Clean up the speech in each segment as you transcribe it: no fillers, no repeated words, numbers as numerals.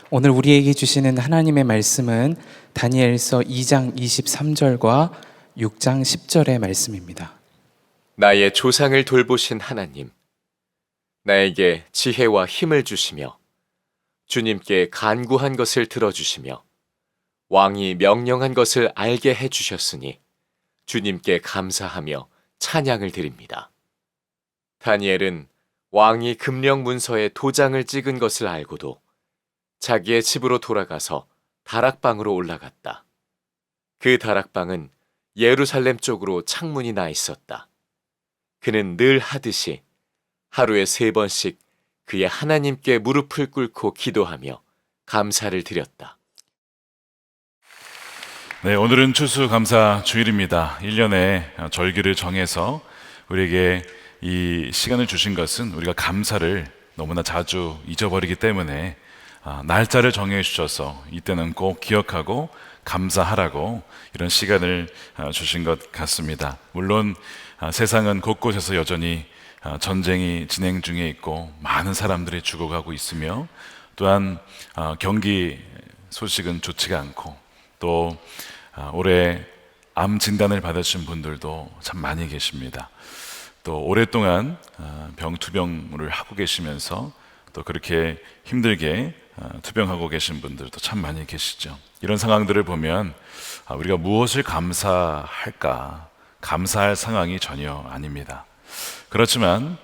오늘 우리에게 주시는 하나님의 말씀은 다니엘서 2장 23절과 6장 10절의 말씀입니다. 나의 조상을 돌보신 하나님, 나에게 지혜와 힘을 주시며 주님께 간구한 것을 들어주시며 왕이 명령한 것을 알게 해주셨으니 주님께 감사하며 찬양을 드립니다. 다니엘은 왕이 금령 문서에 도장을 찍은 것을 알고도 자기의 집으로 돌아가서 다락방으로 올라갔다. 그 다락방은 예루살렘 쪽으로 창문이 나 있었다. 그는 늘 하듯이 하루에 3번씩 그의 하나님께 무릎을 꿇고 기도하며 감사를 드렸다. 네, 오늘은 추수감사 주일입니다. 1년에 절기를 정해서 우리에게 이 시간을 주신 것은 우리가 감사를 너무나 자주 잊어버리기 때문에 날짜를 정해 주셔서 이때는 꼭 기억하고 감사하라고 이런 시간을 주신 것 같습니다. 물론 세상은 곳곳에서 여전히 전쟁이 진행 중에 있고 많은 사람들이 죽어가고 있으며 또한 경기 소식은 좋지가 않고 또 올해 암 진단을 받으신 분들도 참 많이 계십니다. 또 오랫동안 병투병을 하고 계시면서 또 그렇게 힘들게 투병하고 계신 분들도 참 많이 계시죠. 이런 상황들을 보면 우리가 무엇을 감사할까? 감사할 상황이 전혀 아닙니다. 그렇지만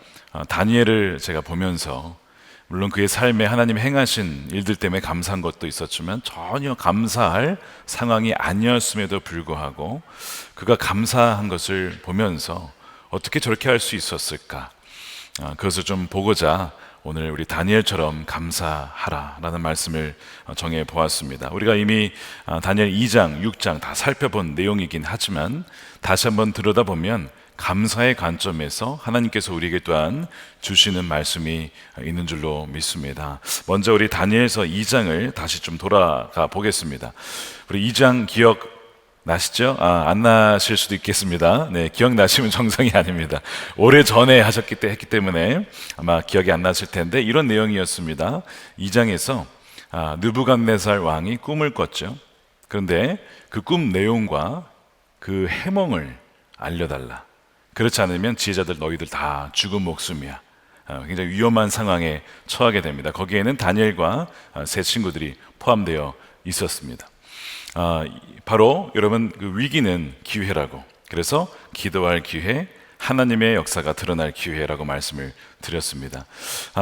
다니엘을 제가 보면서 물론 그의 삶에 하나님 행하신 일들 때문에 감사한 것도 있었지만 전혀 감사할 상황이 아니었음에도 불구하고 그가 감사한 것을 보면서 어떻게 저렇게 할 수 있었을까? 그것을 좀 보고자 오늘 우리 다니엘처럼 감사하라라는 말씀을 정해 보았습니다. 우리가 이미 다니엘 2장, 6장 다 살펴본 내용이긴 하지만 다시 한번 들여다보면 감사의 관점에서 하나님께서 우리에게 또한 주시는 말씀이 있는 줄로 믿습니다. 먼저 우리 다니엘서 2장을 다시 좀 돌아가 보겠습니다. 우리 2장 기억 나시죠? 안 나실 수도 있겠습니다. 네, 기억나시면 정상이 아닙니다. 오래 전에 했기 때문에 아마 기억이 안 나실 텐데 이런 내용이었습니다. 2장에서 느부갓네살 왕이 꿈을 꿨죠. 그런데 그 꿈 내용과 그 해몽을 알려달라. 그렇지 않으면 지혜자들 너희들 다 죽은 목숨이야. 굉장히 위험한 상황에 처하게 됩니다. 거기에는 다니엘과 세 친구들이 포함되어 있었습니다. 바로 여러분 그 위기는 기회라고, 그래서 기도할 기회, 하나님의 역사가 드러날 기회라고 말씀을 드렸습니다.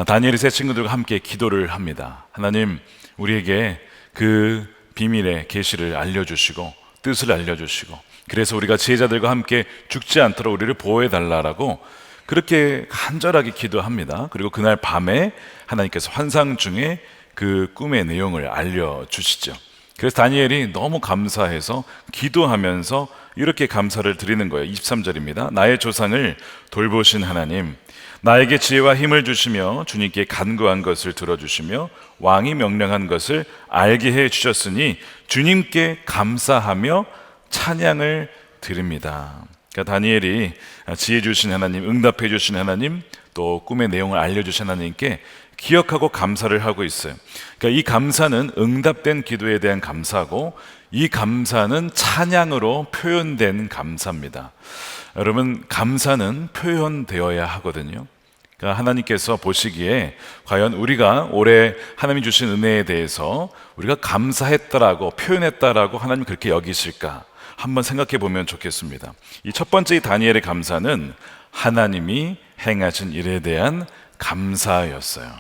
다니엘이 세 친구들과 함께 기도를 합니다. 하나님, 우리에게 그 비밀의 계시를 알려주시고 뜻을 알려주시고 그래서 우리가 지혜자들과 함께 죽지 않도록 우리를 보호해 달라라고 그렇게 간절하게 기도합니다. 그리고 그날 밤에 하나님께서 환상 중에 그 꿈의 내용을 알려주시죠. 그래서 다니엘이 너무 감사해서 기도하면서 이렇게 감사를 드리는 거예요. 23절입니다. 나의 조상을 돌보신 하나님, 나에게 지혜와 힘을 주시며 주님께 간구한 것을 들어주시며 왕이 명령한 것을 알게 해주셨으니 주님께 감사하며 찬양을 드립니다. 그러니까 다니엘이 지혜 주신 하나님, 응답해 주신 하나님, 또 꿈의 내용을 알려주신 하나님께 기억하고 감사를 하고 있어요. 그러니까 이 감사는 응답된 기도에 대한 감사고 이 감사는 찬양으로 표현된 감사입니다. 여러분, 감사는 표현되어야 하거든요. 그러니까 하나님께서 보시기에 과연 우리가 올해 하나님이 주신 은혜에 대해서 우리가 감사했다라고 표현했다라고 하나님 그렇게 여기실까? 한번 생각해 보면 좋겠습니다. 이 첫 번째 다니엘의 감사는 하나님이 행하신 일에 대한 감사였어요.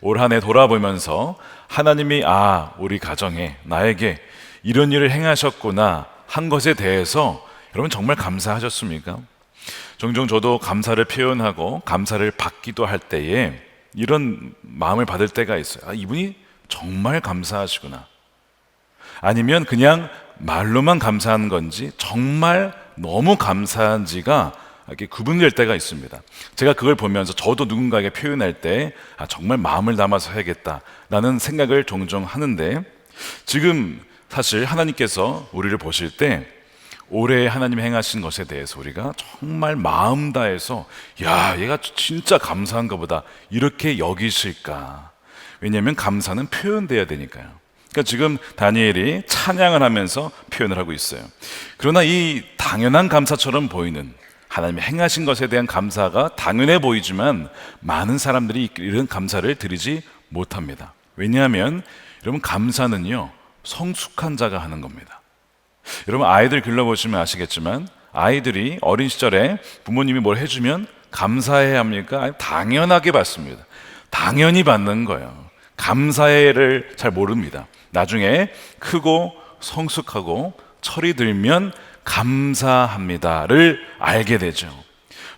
올 한 해 돌아보면서 하나님이 우리 가정에 나에게 이런 일을 행하셨구나 한 것에 대해서 여러분 정말 감사하셨습니까? 종종 저도 감사를 표현하고 감사를 받기도 할 때에 이런 마음을 받을 때가 있어요. 이분이 정말 감사하시구나. 아니면 그냥 말로만 감사한 건지 정말 너무 감사한지가 이렇게 구분될 때가 있습니다. 제가 그걸 보면서 저도 누군가에게 표현할 때 정말 마음을 담아서 해야겠다라는 생각을 종종 하는데, 지금 사실 하나님께서 우리를 보실 때 올해 하나님 행하신 것에 대해서 우리가 정말 마음 다해서 얘가 진짜 감사한가 보다 이렇게 여기실까? 왜냐하면 감사는 표현돼야 되니까요. 그러니까 지금 다니엘이 찬양을 하면서 표현을 하고 있어요. 그러나 이 당연한 감사처럼 보이는 하나님이 행하신 것에 대한 감사가 당연해 보이지만 많은 사람들이 이런 감사를 드리지 못합니다. 왜냐하면 여러분, 감사는요 성숙한 자가 하는 겁니다. 여러분, 아이들 길러보시면 아시겠지만 아이들이 어린 시절에 부모님이 뭘 해주면 감사해야 합니까? 아니, 당연하게 받습니다. 당연히 받는 거예요. 감사해를 잘 모릅니다. 나중에 크고 성숙하고 철이 들면 감사합니다를 알게 되죠.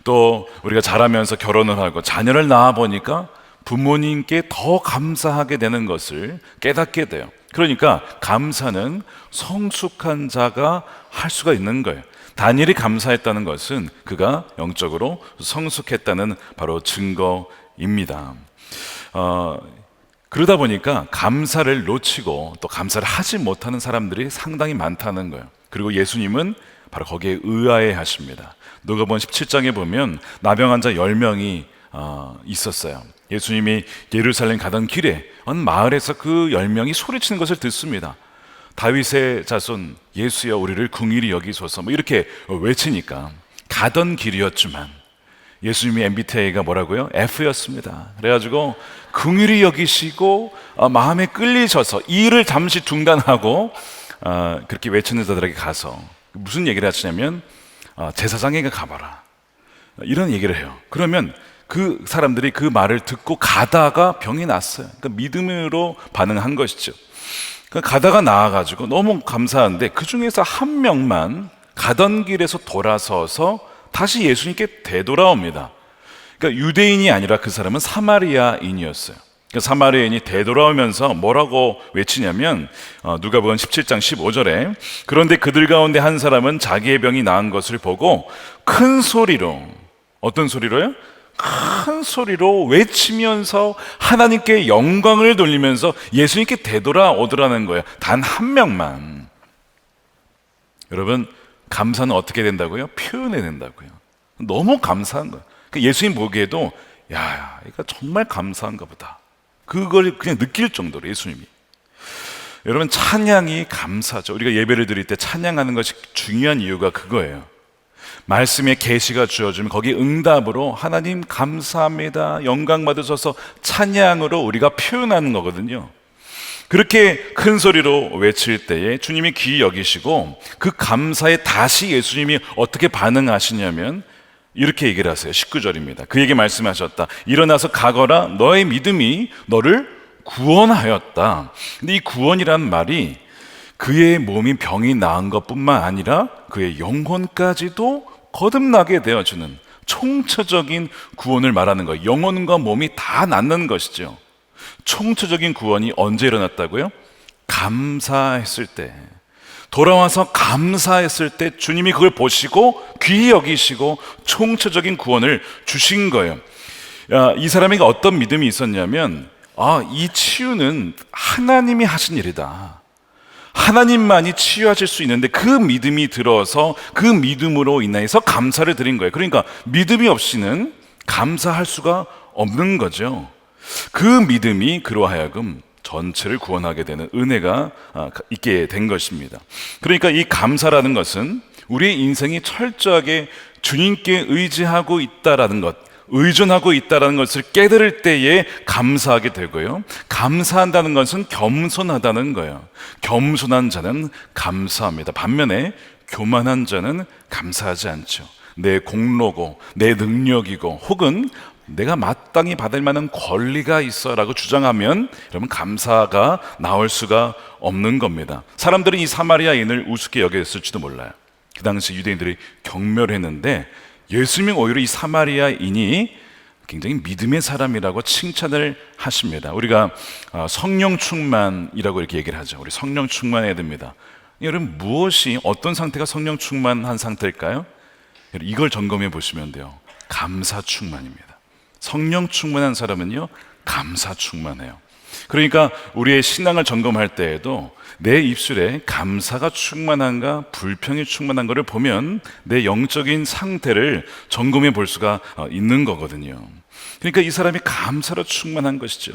또 우리가 자라면서 결혼을 하고 자녀를 낳아 보니까 부모님께 더 감사하게 되는 것을 깨닫게 돼요. 그러니까 감사는 성숙한 자가 할 수가 있는 거예요. 다니엘이 감사했다는 것은 그가 영적으로 성숙했다는 바로 증거입니다. 그러다 보니까 감사를 놓치고 또 감사를 하지 못하는 사람들이 상당히 많다는 거예요. 그리고 예수님은 바로 거기에 의아해 하십니다. 누가복음 17장에 보면 나병 환자 10명이 있었어요. 예수님이 예루살렘 가던 길에 어느 마을에서 그 10명이 소리치는 것을 듣습니다. 다윗의 자손 예수여 우리를 긍휼히 여기소서, 뭐 이렇게 외치니까 가던 길이었지만 예수님의 MBTI가 뭐라고요? F였습니다. 그래가지고 긍휼히 여기시고 마음에 끌리셔서 일을 잠시 중단하고 그렇게 외치는 자들에게 가서 무슨 얘기를 하시냐면 제사장에게 가봐라, 이런 얘기를 해요. 그러면 그 사람들이 그 말을 듣고 가다가 병이 났어요. 그러니까 믿음으로 반응한 것이죠. 그러니까 가다가 나아가지고 너무 감사한데 그 중에서 한 명만 가던 길에서 돌아서서 다시 예수님께 되돌아옵니다. 그러니까 유대인이 아니라 그 사람은 사마리아인이었어요. 그러니까 사마리아인이 되돌아오면서 뭐라고 외치냐면 누가복음 17장 15절에 그런데 그들 가운데 한 사람은 자기의 병이 나은 것을 보고 큰 소리로, 어떤 소리로요? 큰 소리로 외치면서 하나님께 영광을 돌리면서 예수님께 되돌아오더라는 거예요. 단 한 명만. 여러분, 감사는 어떻게 된다고요? 표현해야 된다고요. 너무 감사한 거예요. 예수님 보기에도 야, 이거 정말 감사한가 보다, 그걸 그냥 느낄 정도로 예수님이. 여러분, 찬양이 감사죠. 우리가 예배를 드릴 때 찬양하는 것이 중요한 이유가 그거예요. 말씀의 계시가 주어지면 거기 응답으로 하나님 감사합니다, 영광 받으셔서 찬양으로 우리가 표현하는 거거든요. 그렇게 큰 소리로 외칠 때에 주님이 귀히 여기시고 그 감사에 다시 예수님이 어떻게 반응하시냐면 이렇게 얘기를 하세요. 19절입니다. 그에게 말씀하셨다. 일어나서 가거라, 너의 믿음이 너를 구원하였다. 근데 이 구원이란 말이 그의 몸이 병이 나은 것뿐만 아니라 그의 영혼까지도 거듭나게 되어주는 총체적인 구원을 말하는 거예요. 영혼과 몸이 다 낫는 것이죠. 총체적인 구원이 언제 일어났다고요? 감사했을 때, 돌아와서 감사했을 때 주님이 그걸 보시고 귀히 여기시고 총체적인 구원을 주신 거예요. 이 사람에게 어떤 믿음이 있었냐면 이 치유는 하나님이 하신 일이다, 하나님만이 치유하실 수 있는데 그 믿음이 들어서 그 믿음으로 인해서 감사를 드린 거예요. 그러니까 믿음이 없이는 감사할 수가 없는 거죠. 그 믿음이 그로 하여금 전체를 구원하게 되는 은혜가 있게 된 것입니다. 그러니까 이 감사라는 것은 우리의 인생이 철저하게 주님께 의지하고 있다라는 것, 의존하고 있다는 것을 깨달을 때에 감사하게 되고요, 감사한다는 것은 겸손하다는 거예요. 겸손한 자는 감사합니다. 반면에 교만한 자는 감사하지 않죠. 내 공로고 내 능력이고 혹은 내가 마땅히 받을 만한 권리가 있어 라고 주장하면 여러분 감사가 나올 수가 없는 겁니다. 사람들은 이 사마리아인을 우습게 여겼을지도 몰라요. 그 당시 유대인들이 경멸했는데 예수님은 오히려 이 사마리아인이 굉장히 믿음의 사람이라고 칭찬을 하십니다. 우리가 성령 충만이라고 이렇게 얘기를 하죠. 우리 성령 충만해야 됩니다. 여러분, 무엇이 어떤 상태가 성령 충만한 상태일까요? 이걸 점검해 보시면 돼요. 감사 충만입니다. 성령 충만한 사람은요, 감사 충만해요. 그러니까 우리의 신앙을 점검할 때에도 내 입술에 감사가 충만한가 불평이 충만한가를 보면 내 영적인 상태를 점검해 볼 수가 있는 거거든요. 그러니까 이 사람이 감사로 충만한 것이죠.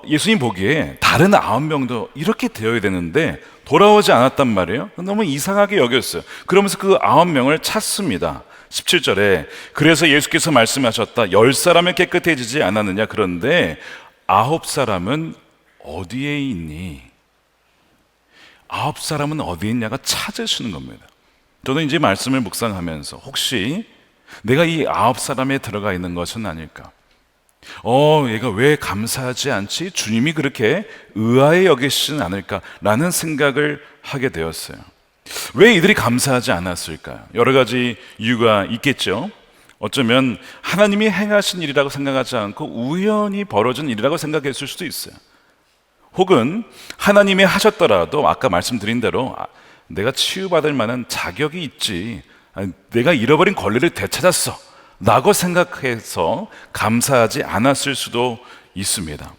예수님 보기에 다른 9명도 이렇게 되어야 되는데 돌아오지 않았단 말이에요. 너무 이상하게 여겼어요. 그러면서 그 9명을 찾습니다. 17절에 그래서 예수께서 말씀하셨다. 10사람은 깨끗해지지 않았느냐. 그런데 9사람은 어디에 있니? 9사람은 어디에 있냐가 찾으시는 겁니다. 저는 이제 말씀을 묵상하면서 혹시 내가 이 9사람에 들어가 있는 것은 아닐까? 얘가 왜 감사하지 않지? 주님이 그렇게 의아해 여기시진 않을까라는 생각을 하게 되었어요. 왜 이들이 감사하지 않았을까요? 여러 가지 이유가 있겠죠. 어쩌면 하나님이 행하신 일이라고 생각하지 않고 우연히 벌어진 일이라고 생각했을 수도 있어요. 혹은 하나님이 하셨더라도 아까 말씀드린 대로 내가 치유받을 만한 자격이 있지, 내가 잃어버린 권리를 되찾았어 라고 생각해서 감사하지 않았을 수도 있습니다.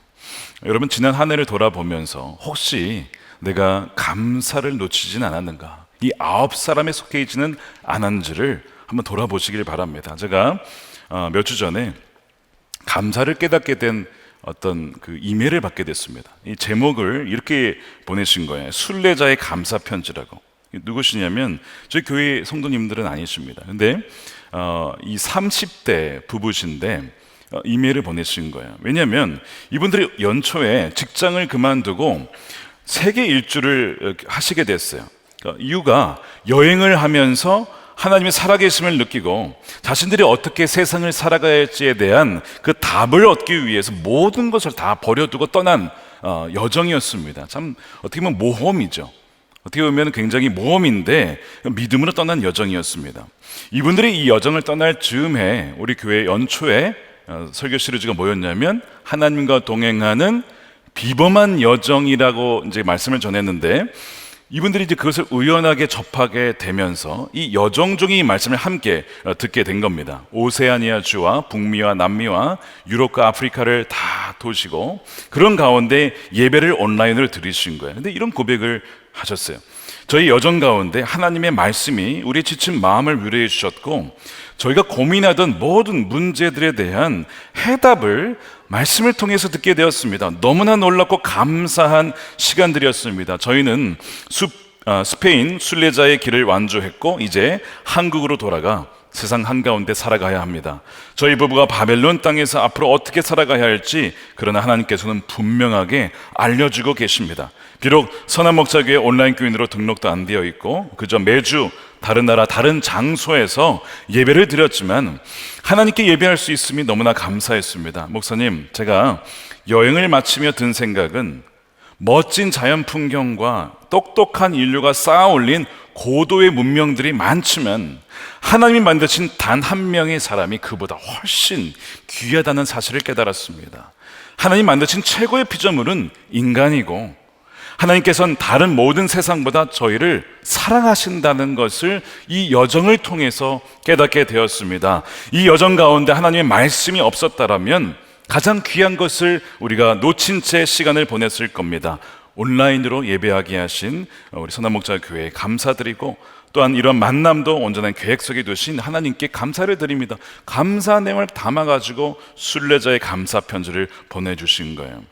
여러분, 지난 한 해를 돌아보면서 혹시 내가 감사를 놓치진 않았는가, 이 9사람에 속해 있지는 않은지를 한번 돌아보시길 바랍니다. 제가 몇 주 전에 감사를 깨닫게 된 어떤 그 이메일을 받게 됐습니다. 이 제목을 이렇게 보내신 거예요. 순례자의 감사 편지라고. 누구시냐면 저희 교회 성도님들은 아니십니다. 근데 이 30대 부부신데 이메일을 보내신 거예요. 왜냐하면 이분들이 연초에 직장을 그만두고 세계 일주를 하시게 됐어요. 그러니까 이유가 여행을 하면서 하나님의 살아계심을 느끼고 자신들이 어떻게 세상을 살아가야 할지에 대한 그 답을 얻기 위해서 모든 것을 다 버려두고 떠난 여정이었습니다. 참 어떻게 보면 모험이죠. 어떻게 보면 굉장히 모험인데 믿음으로 떠난 여정이었습니다. 이분들이 이 여정을 떠날 즈음에 우리 교회 연초에 설교 시리즈가 뭐였냐면 하나님과 동행하는 비범한 여정이라고 이제 말씀을 전했는데, 이분들이 이제 그것을 우연하게 접하게 되면서 이 여정 중에 이 말씀을 함께 듣게 된 겁니다. 오세아니아주와 북미와 남미와 유럽과 아프리카를 다 도시고 그런 가운데 예배를 온라인으로 드리신 거예요. 근데 이런 고백을 하셨어요. 저희 여정 가운데 하나님의 말씀이 우리의 지친 마음을 위로해 주셨고, 저희가 고민하던 모든 문제들에 대한 해답을 말씀을 통해서 듣게 되었습니다. 너무나 놀랍고 감사한 시간들이었습니다. 저희는 스페인 순례자의 길을 완주했고 이제 한국으로 돌아가 세상 한가운데 살아가야 합니다. 저희 부부가 바벨론 땅에서 앞으로 어떻게 살아가야 할지, 그러나 하나님께서는 분명하게 알려주고 계십니다. 비록 선한목자교회 온라인 교인으로 등록도 안 되어 있고 그저 매주 다른 나라 다른 장소에서 예배를 드렸지만 하나님께 예배할 수 있음이 너무나 감사했습니다. 목사님, 제가 여행을 마치며 든 생각은 멋진 자연 풍경과 똑똑한 인류가 쌓아 올린 고도의 문명들이 많지만 하나님이 만드신 단 한 명의 사람이 그보다 훨씬 귀하다는 사실을 깨달았습니다. 하나님 만드신 최고의 피조물은 인간이고 하나님께서는 다른 모든 세상보다 저희를 사랑하신다는 것을 이 여정을 통해서 깨닫게 되었습니다. 이 여정 가운데 하나님의 말씀이 없었다라면 가장 귀한 것을 우리가 놓친 채 시간을 보냈을 겁니다. 온라인으로 예배하게 하신 우리 선한목자교회에 감사드리고, 또한 이런 만남도 온전한 계획 속에 두신 하나님께 감사를 드립니다. 감사 내용을 담아가지고 순례자의 감사 편지를 보내주신 거예요.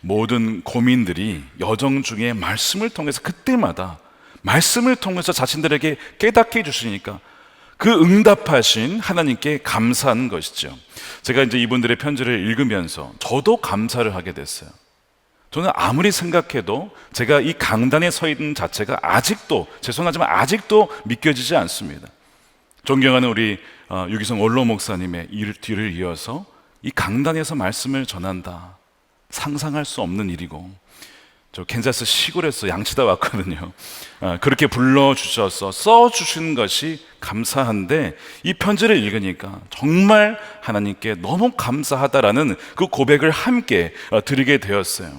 모든 고민들이 여정 중에 말씀을 통해서 그때마다 말씀을 통해서 자신들에게 깨닫게 해주시니까 그 응답하신 하나님께 감사한 것이죠. 제가 이제 이분들의 편지를 읽으면서 저도 감사를 하게 됐어요. 저는 아무리 생각해도 제가 이 강단에 서 있는 자체가 아직도, 죄송하지만 아직도 믿겨지지 않습니다. 존경하는 우리 유기성 원로 목사님의 뒤를 이어서 이 강단에서 말씀을 전한다, 상상할 수 없는 일이고, 저 캔자스 시골에서 양치다 왔거든요. 그렇게 불러주셔서 써주신 것이 감사한데 이 편지를 읽으니까 정말 하나님께 너무 감사하다라는 그 고백을 함께 드리게 되었어요.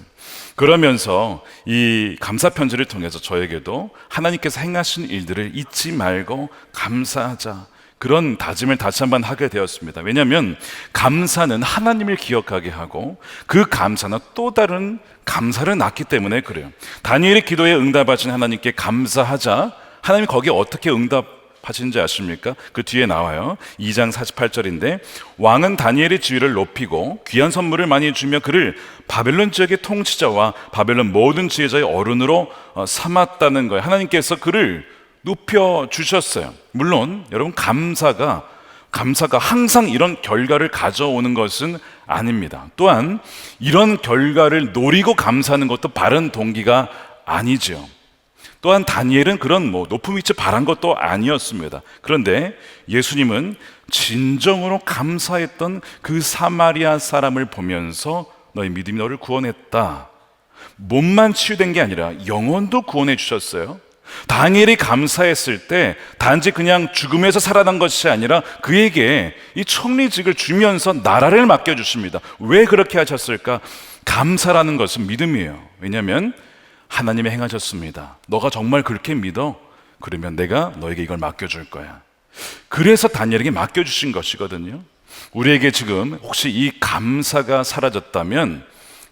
그러면서 이 감사 편지를 통해서 저에게도 하나님께서 행하신 일들을 잊지 말고 감사하자, 그런 다짐을 다시 한번 하게 되었습니다. 왜냐하면 감사는 하나님을 기억하게 하고 그 감사는 또 다른 감사를 낳기 때문에 그래요. 다니엘의 기도에 응답하신 하나님께 감사하자, 하나님이 거기에 어떻게 응답 하신지 아십니까? 그 뒤에 나와요. 2장 48절인데 왕은 다니엘의 지위를 높이고 귀한 선물을 많이 주며 그를 바벨론 지역의 통치자와 바벨론 모든 지혜자의 어른으로 삼았다는 거예요. 하나님께서 그를 높여 주셨어요. 물론 여러분 감사가 항상 이런 결과를 가져오는 것은 아닙니다. 또한 이런 결과를 노리고 감사하는 것도 바른 동기가 아니죠. 또한 다니엘은 그런 높은 위치 바란 것도 아니었습니다. 그런데 예수님은 진정으로 감사했던 그 사마리아 사람을 보면서 너의 믿음이 너를 구원했다. 몸만 치유된 게 아니라 영혼도 구원해 주셨어요. 다니엘이 감사했을 때 단지 그냥 죽음에서 살아난 것이 아니라 그에게 이 총리직을 주면서 나라를 맡겨주십니다. 왜 그렇게 하셨을까? 감사라는 것은 믿음이에요. 왜냐하면 하나님이 행하셨습니다. 너가 정말 그렇게 믿어? 그러면 내가 너에게 이걸 맡겨줄 거야. 그래서 다니엘에게 맡겨주신 것이거든요. 우리에게 지금 혹시 이 감사가 사라졌다면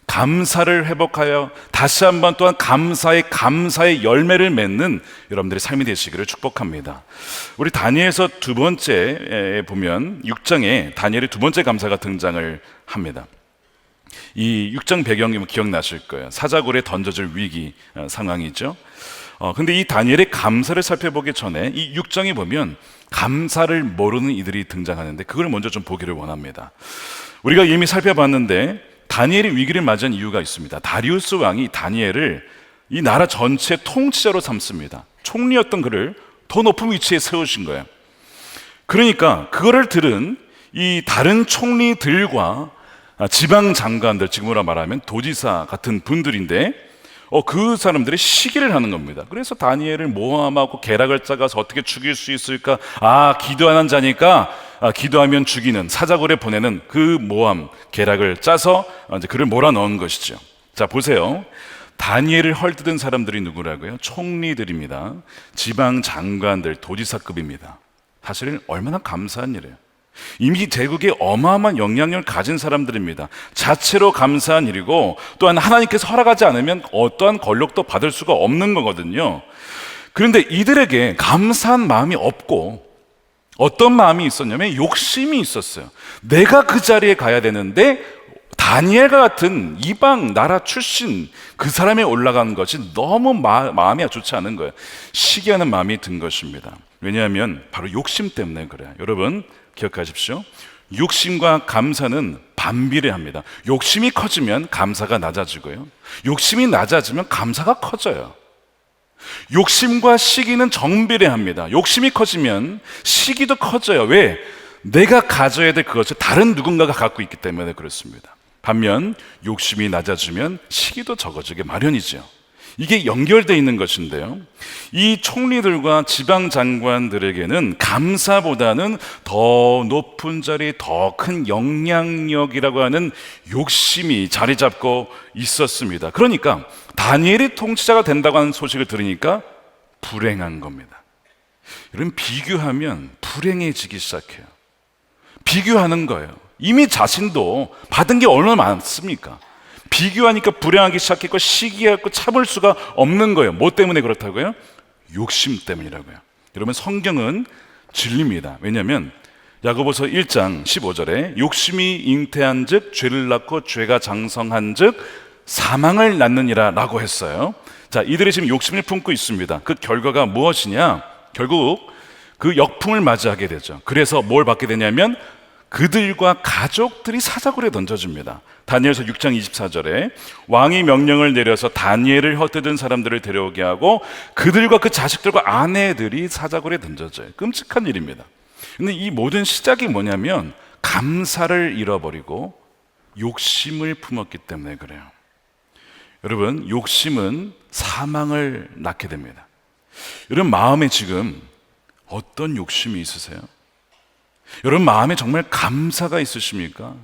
감사를 회복하여 다시 한번 또한 감사의 열매를 맺는 여러분들의 삶이 되시기를 축복합니다. 우리 다니엘서 두 번째에 보면 6장에 다니엘의 두 번째 감사가 등장을 합니다. 이 6장 배경이 기억나실 거예요. 사자굴에 던져질 위기 상황이죠. 근데 이 다니엘의 감사를 살펴보기 전에 이 6장에 보면 감사를 모르는 이들이 등장하는데 그걸 먼저 좀 보기를 원합니다. 우리가 이미 살펴봤는데 다니엘이 위기를 맞은 이유가 있습니다. 다리우스 왕이 다니엘을 이 나라 전체 통치자로 삼습니다. 총리였던 그를 더 높은 위치에 세우신 거예요. 그러니까 그거를 들은 이 다른 총리들과 지방 장관들, 지금으로 말하면 도지사 같은 분들인데 그 사람들이 시기를 하는 겁니다. 그래서 다니엘을 모함하고 계략을 짜가서 어떻게 죽일 수 있을까? 기도하는 자니까 기도하면 죽이는, 사자굴에 보내는 그 모함 계략을 짜서 이제 그를 몰아넣은 것이죠. 자, 보세요. 다니엘을 헐뜯은 사람들이 누구라고요? 총리들입니다. 지방 장관들, 도지사급입니다. 사실은 얼마나 감사한 일이에요. 이미 제국에 어마어마한 영향력을 가진 사람들입니다. 자체로 감사한 일이고 또한 하나님께서 허락하지 않으면 어떠한 권력도 받을 수가 없는 거거든요. 그런데 이들에게 감사한 마음이 없고 어떤 마음이 있었냐면 욕심이 있었어요. 내가 그 자리에 가야 되는데 다니엘과 같은 이방 나라 출신 그 사람이 올라간 것이 너무 마음이 좋지 않은 거예요. 시기하는 마음이 든 것입니다. 왜냐하면 바로 욕심 때문에 그래요. 여러분 기억하십시오. 욕심과 감사는 반비례합니다. 욕심이 커지면 감사가 낮아지고요. 욕심이 낮아지면 감사가 커져요. 욕심과 시기는 정비례합니다. 욕심이 커지면 시기도 커져요. 왜? 내가 가져야 될 그것을 다른 누군가가 갖고 있기 때문에 그렇습니다. 반면 욕심이 낮아지면 시기도 적어지게 마련이죠. 이게 연결되어 있는 것인데요. 이 총리들과 지방 장관들에게는 감사보다는 더 높은 자리, 더 큰 영향력이라고 하는 욕심이 자리 잡고 있었습니다. 그러니까 다니엘이 통치자가 된다고 하는 소식을 들으니까 불행한 겁니다. 여러분 비교하면 불행해지기 시작해요. 비교하는 거예요. 이미 자신도 받은 게 얼마나 많습니까? 비교하니까 불행하기 시작했고 시기하고 참을 수가 없는 거예요. 뭐 때문에 그렇다고요? 욕심 때문이라고요. 여러분 성경은 진리입니다. 왜냐하면 야고보서 1장 15절에 욕심이 잉태한 즉 죄를 낳고 죄가 장성한 즉 사망을 낳느니라 라고 했어요. 자, 이들이 지금 욕심을 품고 있습니다. 그 결과가 무엇이냐? 결국 그 역풍을 맞이하게 되죠. 그래서 뭘 받게 되냐면 그들과 가족들이 사자굴에 던져집니다. 다니엘서 6장 24절에 왕이 명령을 내려서 다니엘을 헛뜯은 사람들을 데려오게 하고 그들과 그 자식들과 아내들이 사자굴에 던져져요. 끔찍한 일입니다. 근데 이 모든 시작이 뭐냐면 감사를 잃어버리고 욕심을 품었기 때문에 그래요. 여러분 욕심은 사망을 낳게 됩니다. 여러분 마음에 지금 어떤 욕심이 있으세요? 여러분 마음에 정말 감사가 있으십니까?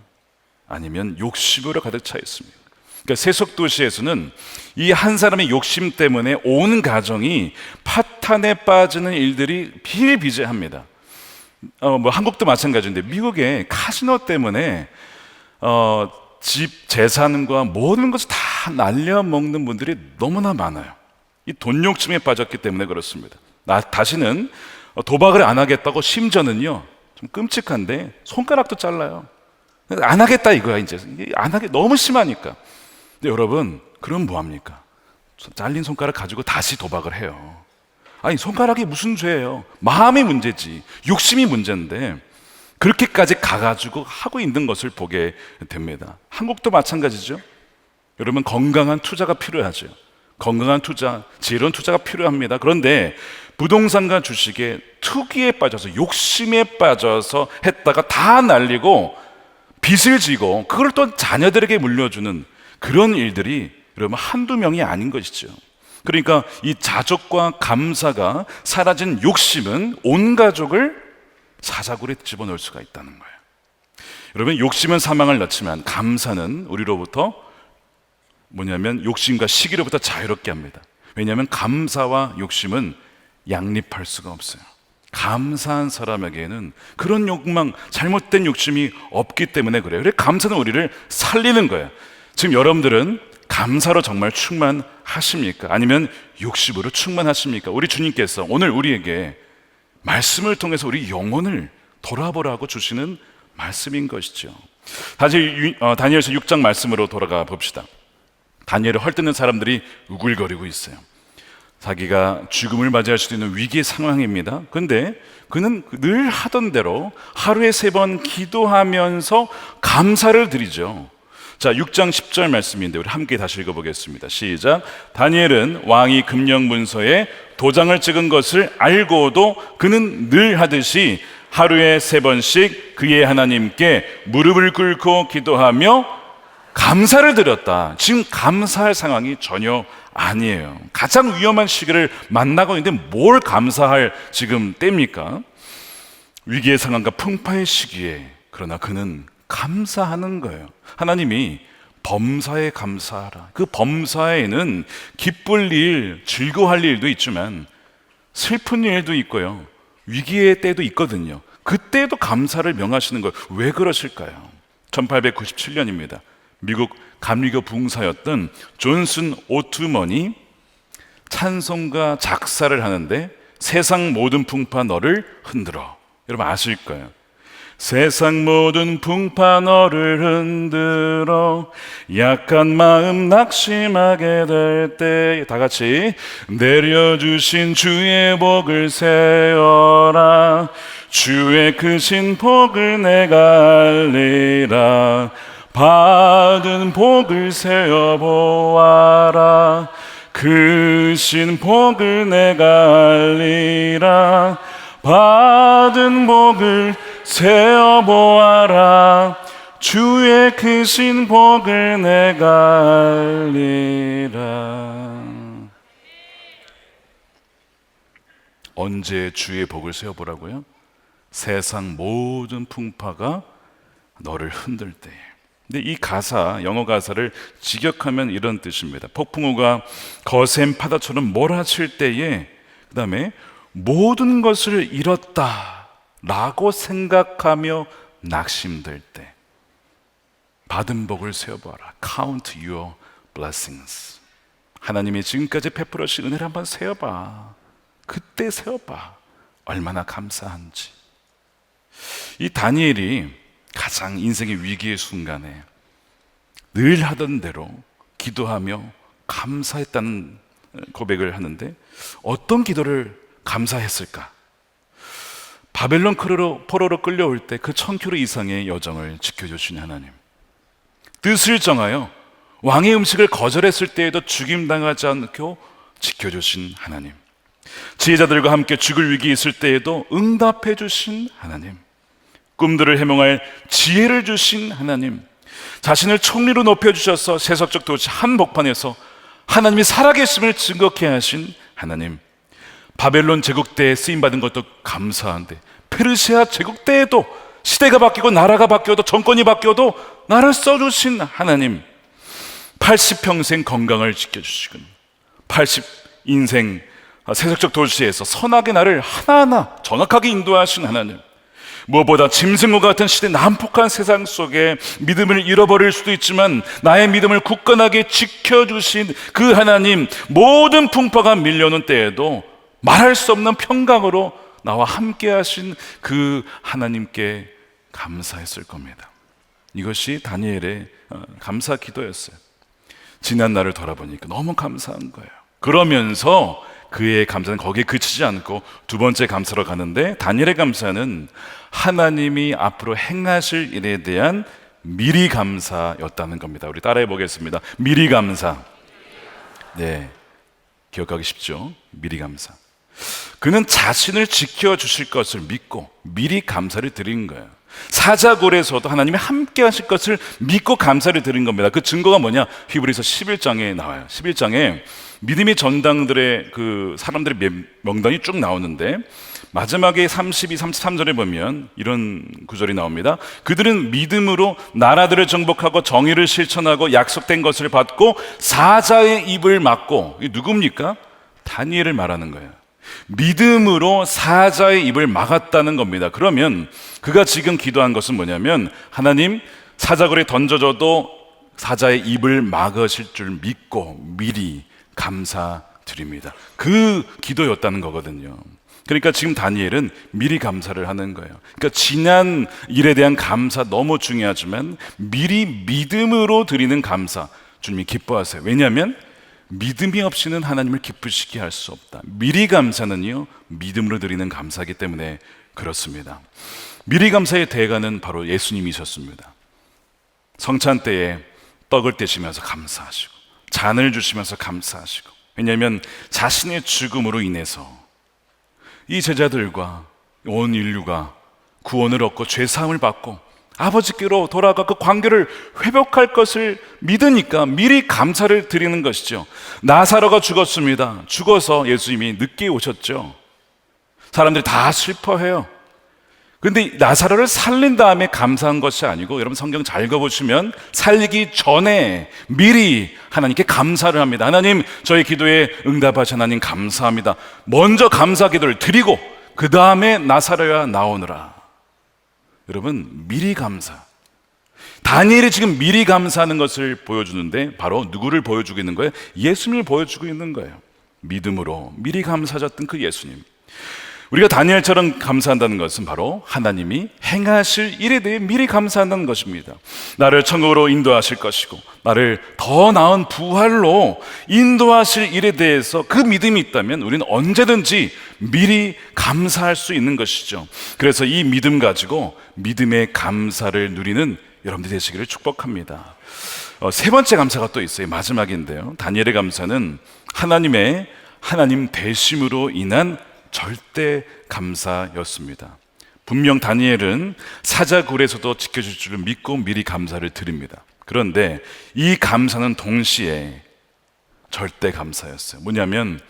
아니면 욕심으로 가득 차 있습니까? 그러니까 세속도시에서는 이 한 사람의 욕심 때문에 온 가정이 파탄에 빠지는 일들이 비일비재합니다. 한국도 마찬가지인데 미국의 카지노 때문에 집 재산과 모든 것을 다 날려먹는 분들이 너무나 많아요. 이 돈 욕심에 빠졌기 때문에 그렇습니다. 다시는 도박을 안 하겠다고 심지어는요, 좀 끔찍한데 손가락도 잘라요. 안 하겠다 이거야. 이제 안 하게 너무 심하니까. 근데 여러분, 그럼 뭐 합니까? 잘린 손가락 가지고 다시 도박을 해요. 아니, 손가락이 무슨 죄예요? 마음이 문제지, 욕심이 문제인데 그렇게까지 가가지고 하고 있는 것을 보게 됩니다. 한국도 마찬가지죠. 여러분, 건강한 투자가 필요하죠. 건강한 투자, 지혜로운 투자가 필요합니다. 그런데 부동산과 주식에 투기에 빠져서, 욕심에 빠져서 했다가 다 날리고 빚을 지고 그걸 또 자녀들에게 물려주는 그런 일들이 여러분 한두 명이 아닌 것이죠. 그러니까 이 자족과 감사가 사라진 욕심은 온 가족을 사자굴에 집어넣을 수가 있다는 거예요. 여러분, 욕심은 사망을 낳지만 감사는 우리로부터 뭐냐면 욕심과 시기로부터 자유롭게 합니다. 왜냐하면 감사와 욕심은 양립할 수가 없어요. 감사한 사람에게는 그런 욕망, 잘못된 욕심이 없기 때문에 그래요. 그래서 감사는 우리를 살리는 거예요. 지금 여러분들은 감사로 정말 충만하십니까? 아니면 욕심으로 충만하십니까? 우리 주님께서 오늘 우리에게 말씀을 통해서 우리 영혼을 돌아보라고 주시는 말씀인 것이죠. 다시 다니엘서 6장 말씀으로 돌아가 봅시다. 다니엘을 헐뜯는 사람들이 우글거리고 있어요. 자기가 죽음을 맞이할 수도 있는 위기의 상황입니다. 그런데 그는 늘 하던 대로 하루에 3번 기도하면서 감사를 드리죠. 자, 6장 10절 말씀인데 우리 함께 다시 읽어보겠습니다. 시작. 다니엘은 왕이 금령 문서에 도장을 찍은 것을 알고도 그는 늘 하듯이 하루에 3번씩 그의 하나님께 무릎을 꿇고 기도하며 감사를 드렸다. 지금 감사할 상황이 전혀 아니에요. 가장 위험한 시기를 만나고 있는데 뭘 감사할 지금 때입니까? 위기의 상황과 풍파의 시기에. 그러나 그는 감사하는 거예요. 하나님이 범사에 감사하라. 그 범사에는 기쁠 일, 즐거워할 일도 있지만 슬픈 일도 있고요, 위기의 때도 있거든요. 그때도 감사를 명하시는 거예요. 왜 그러실까요? 1897년입니다. 미국 감리교 부흥사였던 존슨 오투먼이 찬송가 작사를 하는데 세상 모든 풍파 너를 흔들어. 여러분 아실 거예요. 세상 모든 풍파 너를 흔들어 약한 마음 낙심하게 될 때 다 같이 내려주신 주의 복을 세어라 주의 크신 복을 내가 알리라 받은 복을 세어보아라 크신 복을 내가 알리라 받은 복을 세어보아라 주의 크신 복을 내가 알리라. 언제 주의 복을 세어보라고요? 세상 모든 풍파가 너를 흔들 때에. 근데 이 가사, 영어 가사를 직역하면 이런 뜻입니다. 폭풍우가 거센 파도처럼 몰아칠 때에 그 다음에 모든 것을 잃었다 라고 생각하며 낙심될 때 받은 복을 세어봐라. Count your blessings. 하나님이 지금까지 베풀어 주신 은혜를 한번 세어봐. 그때 세어봐. 얼마나 감사한지. 이 다니엘이 가장 인생의 위기의 순간에 늘 하던 대로 기도하며 감사했다는 고백을 하는데 어떤 기도를 감사했을까? 바벨론 포로로 끌려올 때 그 1000km 이상의 여정을 지켜주신 하나님, 뜻을 정하여 왕의 음식을 거절했을 때에도 죽임당하지 않고 지켜주신 하나님, 지혜자들과 함께 죽을 위기 있을 때에도 응답해 주신 하나님, 꿈들을 해몽할 지혜를 주신 하나님, 자신을 총리로 높여주셔서 세속적 도시 한복판에서 하나님이 살아계심을 증거케 하신 하나님, 바벨론 제국 때에 쓰임받은 것도 감사한데 페르시아 제국 때에도 시대가 바뀌고 나라가 바뀌어도 정권이 바뀌어도 나를 써주신 하나님, 80평생 건강을 지켜주시고 80인생 세속적 도시에서 선하게 나를 하나하나 정확하게 인도하신 하나님, 무엇보다 짐승과 같은 시대 난폭한 세상 속에 믿음을 잃어버릴 수도 있지만 나의 믿음을 굳건하게 지켜주신 그 하나님, 모든 풍파가 밀려오는 때에도 말할 수 없는 평강으로 나와 함께 하신 그 하나님께 감사했을 겁니다. 이것이 다니엘의 감사 기도였어요. 지난 날을 돌아보니까 너무 감사한 거예요. 그러면서 그의 감사는 거기에 그치지 않고 두 번째 감사로 가는데, 다니엘의 감사는 하나님이 앞으로 행하실 일에 대한 미리 감사였다는 겁니다. 우리 따라해 보겠습니다. 미리 감사. 네, 기억하기 쉽죠? 미리 감사. 그는 자신을 지켜주실 것을 믿고 미리 감사를 드린 거예요. 사자굴에서도 하나님이 함께 하실 것을 믿고 감사를 드린 겁니다. 그 증거가 뭐냐? 히브리서 11장에 나와요. 11장에 믿음의 전당들의 그 사람들의 명단이 쭉 나오는데, 마지막에 32, 33절에 보면 이런 구절이 나옵니다. 그들은 믿음으로 나라들을 정복하고 정의를 실천하고 약속된 것을 받고 사자의 입을 막고, 이 누굽니까? 다니엘을 말하는 거예요. 믿음으로 사자의 입을 막았다는 겁니다. 그러면 그가 지금 기도한 것은 뭐냐면, 하나님, 사자굴에 던져져도 사자의 입을 막으실 줄 믿고 미리 감사드립니다. 그 기도였다는 거거든요. 그러니까 지금 다니엘은 미리 감사를 하는 거예요. 그러니까 지난 일에 대한 감사 너무 중요하지만 미리 믿음으로 드리는 감사, 주님이 기뻐하세요. 왜냐하면 믿음이 없이는 하나님을 기쁘시게 할 수 없다. 미리 감사는요, 믿음으로 드리는 감사이기 때문에 그렇습니다. 미리 감사의 대가는 바로 예수님이셨습니다. 성찬 때에 떡을 떼시면서 감사하시고 잔을 주시면서 감사하시고, 왜냐하면 자신의 죽음으로 인해서 이 제자들과 온 인류가 구원을 얻고 죄사함을 받고 아버지께로 돌아가 그 관계를 회복할 것을 믿으니까 미리 감사를 드리는 것이죠. 나사로가 죽었습니다. 죽어서 예수님이 늦게 오셨죠. 사람들이 다 슬퍼해요. 근데 나사로를 살린 다음에 감사한 것이 아니고, 여러분 성경 잘 읽어보시면 살리기 전에 미리 하나님께 감사를 합니다. 하나님, 저희 기도에 응답하신 하나님 감사합니다. 먼저 감사 기도를 드리고 그 다음에 나사로야 나오느라. 여러분, 미리 감사. 다니엘이 지금 미리 감사하는 것을 보여주는데, 바로 누구를 보여주고 있는 거예요? 예수님을 보여주고 있는 거예요. 믿음으로 미리 감사하셨던 그 예수님. 우리가 다니엘처럼 감사한다는 것은 바로 하나님이 행하실 일에 대해 미리 감사한다는 것입니다. 나를 천국으로 인도하실 것이고 나를 더 나은 부활로 인도하실 일에 대해서 그 믿음이 있다면 우리는 언제든지 미리 감사할 수 있는 것이죠. 그래서 이 믿음 가지고 믿음의 감사를 누리는 여러분들 되시기를 축복합니다. 세 번째 감사가 또 있어요. 마지막인데요, 다니엘의 감사는 하나님 대심으로 인한 절대 감사였습니다. 분명 다니엘은 사자굴에서도 지켜줄 줄을 믿고 미리 감사를 드립니다. 그런데 이 감사는 동시에 절대 감사였어요. 뭐냐면,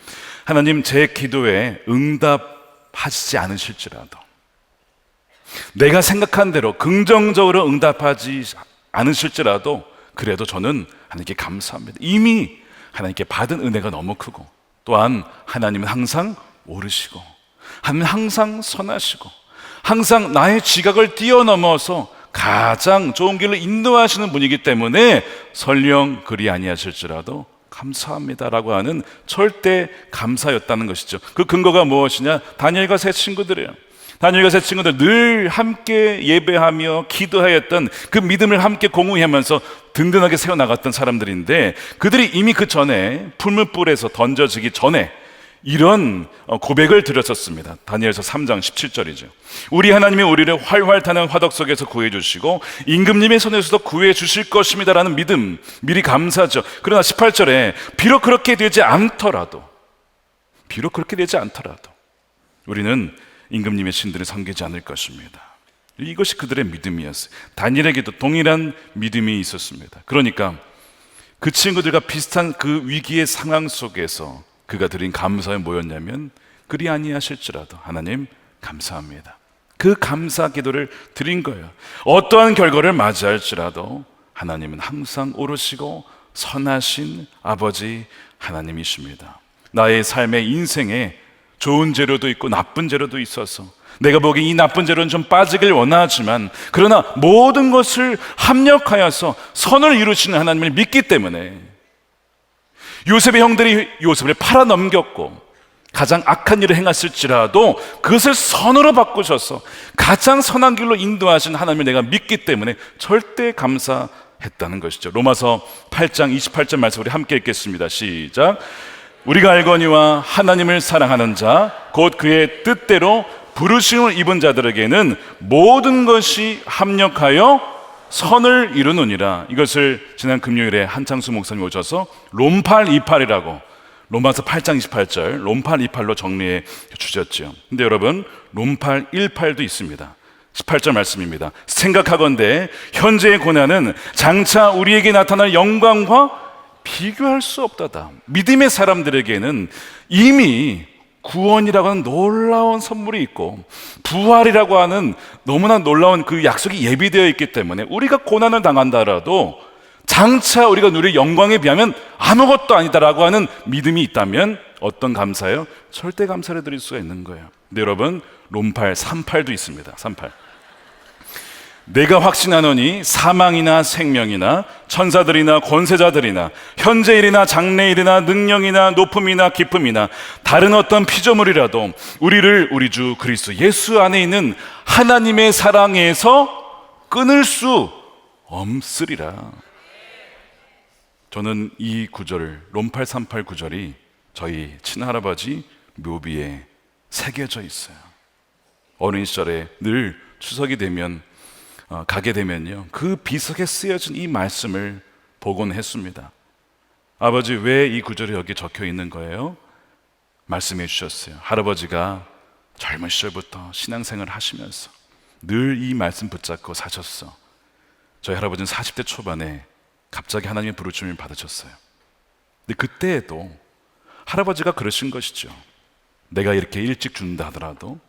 하나님, 제 기도에 응답하시지 않으실지라도, 내가 생각한 대로 긍정적으로 응답하지 않으실지라도, 그래도 저는 하나님께 감사합니다. 이미 하나님께 받은 은혜가 너무 크고, 또한 하나님은 항상 오르시고, 하나님은 항상 선하시고, 항상 나의 지각을 뛰어넘어서 가장 좋은 길로 인도하시는 분이기 때문에 설령 그리 아니하실지라도 감사합니다라고 하는 절대 감사였다는 것이죠. 그 근거가 무엇이냐? 다니엘과 세 친구들이에요. 다니엘과 세 친구들 늘 함께 예배하며 기도하였던 그 믿음을 함께 공유하면서 든든하게 세워나갔던 사람들인데, 그들이 이미 그 전에 풀무불에서 던져지기 전에 이런 고백을 드렸었습니다. 다니엘서 3장 17절이죠. 우리 하나님이 우리를 활활 타는 화덕 속에서 구해주시고 임금님의 손에서도 구해주실 것입니다 라는 믿음, 미리 감사죠. 그러나 18절에 비록 그렇게 되지 않더라도 우리는 임금님의 신들을 섬기지 않을 것입니다. 이것이 그들의 믿음이었어요. 다니엘에게도 동일한 믿음이 있었습니다. 그러니까 그 친구들과 비슷한 그 위기의 상황 속에서 그가 드린 감사에 뭐였냐면, 그리 아니하실지라도 하나님 감사합니다. 그 감사 기도를 드린 거예요. 어떠한 결과를 맞이할지라도 하나님은 항상 오르시고 선하신 아버지 하나님이십니다. 나의 삶의 인생에 좋은 재료도 있고 나쁜 재료도 있어서 내가 보기에 이 나쁜 재료는 좀 빠지길 원하지만, 그러나 모든 것을 합력하여서 선을 이루시는 하나님을 믿기 때문에 요셉의 형들이 요셉을 팔아넘겼고 가장 악한 일을 행했을지라도 그것을 선으로 바꾸셔서 가장 선한 길로 인도하신 하나님을 내가 믿기 때문에 절대 감사했다는 것이죠. 로마서 8장 28절 말씀 우리 함께 읽겠습니다. 시작. 우리가 알거니와 하나님을 사랑하는 자 곧 그의 뜻대로 부르심을 입은 자들에게는 모든 것이 합력하여 선을 이루느니라. 이것을 지난 금요일에 한창수 목사님 오셔서 롬팔28이라고 로마서 8장 28절 롬팔28로 정리해 주셨죠. 근데 여러분 롬팔18도 있습니다. 18절 말씀입니다. 생각하건대 현재의 고난은 장차 우리에게 나타날 영광과 비교할 수 없다다. 믿음의 사람들에게는 이미 구원이라고 하는 놀라운 선물이 있고 부활이라고 하는 너무나 놀라운 그 약속이 예비되어 있기 때문에 우리가 고난을 당한다라도 장차 우리가 누릴 영광에 비하면 아무것도 아니다라고 하는 믿음이 있다면 어떤 감사예요? 절대 감사를 드릴 수가 있는 거예요. 근데 여러분 롬팔 38도 있습니다. 38. 내가 확신하노니 사망이나 생명이나 천사들이나 권세자들이나 현재일이나 장래일이나 능력이나 높음이나 깊음이나 다른 어떤 피조물이라도 우리를 우리 주 그리스도 예수 안에 있는 하나님의 사랑에서 끊을 수 없으리라. 저는 이 구절을 롬팔 38 구절이 저희 친할아버지 묘비에 새겨져 있어요. 어린 시절에 늘 추석이 되면 가게 되면요 그 비석에 쓰여진 이 말씀을 보곤 했습니다. 아버지 왜 이 구절이 여기 적혀 있는 거예요? 말씀해 주셨어요. 할아버지가 젊은 시절부터 신앙생활을 하시면서 늘 이 말씀 붙잡고 사셨어. 저희 할아버지는 40대 초반에 갑자기 하나님의 부르심을 받으셨어요. 근데 그때에도 할아버지가 그러신 것이죠. 내가 이렇게 일찍 죽는다 하더라도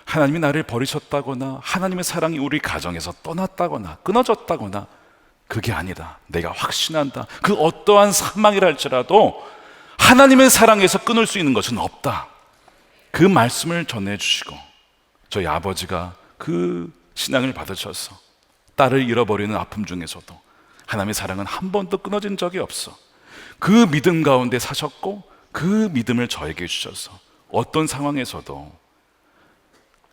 하나님이 나를 버리셨다거나 하나님의 사랑이 우리 가정에서 떠났다거나 끊어졌다거나 그게 아니다. 내가 확신한다. 그 어떠한 사망이라 할지라도 하나님의 사랑에서 끊을 수 있는 것은 없다. 그 말씀을 전해주시고 저희 아버지가 그 신앙을 받으셔서 딸을 잃어버리는 아픔 중에서도 하나님의 사랑은 한 번도 끊어진 적이 없어. 그 믿음 가운데 사셨고 그 믿음을 저에게 주셔서 어떤 상황에서도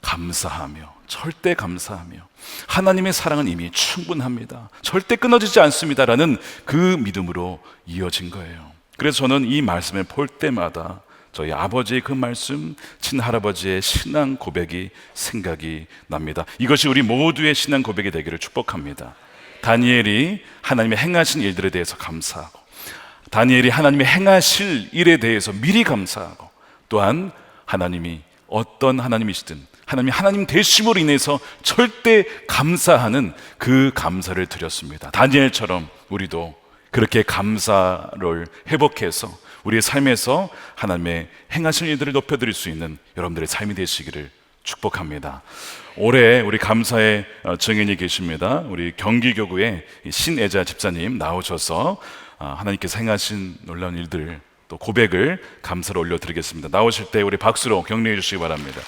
감사하며 절대 감사하며 하나님의 사랑은 이미 충분합니다. 절대 끊어지지 않습니다라는 그 믿음으로 이어진 거예요. 그래서 저는 이 말씀을 볼 때마다 저희 아버지의 그 말씀, 친할아버지의 신앙 고백이 생각이 납니다. 이것이 우리 모두의 신앙 고백이 되기를 축복합니다. 다니엘이 하나님의 행하신 일들에 대해서 감사하고 다니엘이 하나님의 행하실 일에 대해서 미리 감사하고 또한 하나님이 어떤 하나님이시든 하나님 되심으로 인해서 절대 감사하는 그 감사를 드렸습니다. 다니엘처럼 우리도 그렇게 감사를 회복해서 우리의 삶에서 하나님의 행하신 일들을 높여드릴 수 있는 여러분들의 삶이 되시기를 축복합니다. 올해 우리 감사의 증인이 계십니다. 우리 경기교구의 신애자 집사님 나오셔서 하나님께서 행하신 놀라운 일들 또 고백을 감사로 올려드리겠습니다. 나오실 때 우리 박수로 격려해 주시기 바랍니다.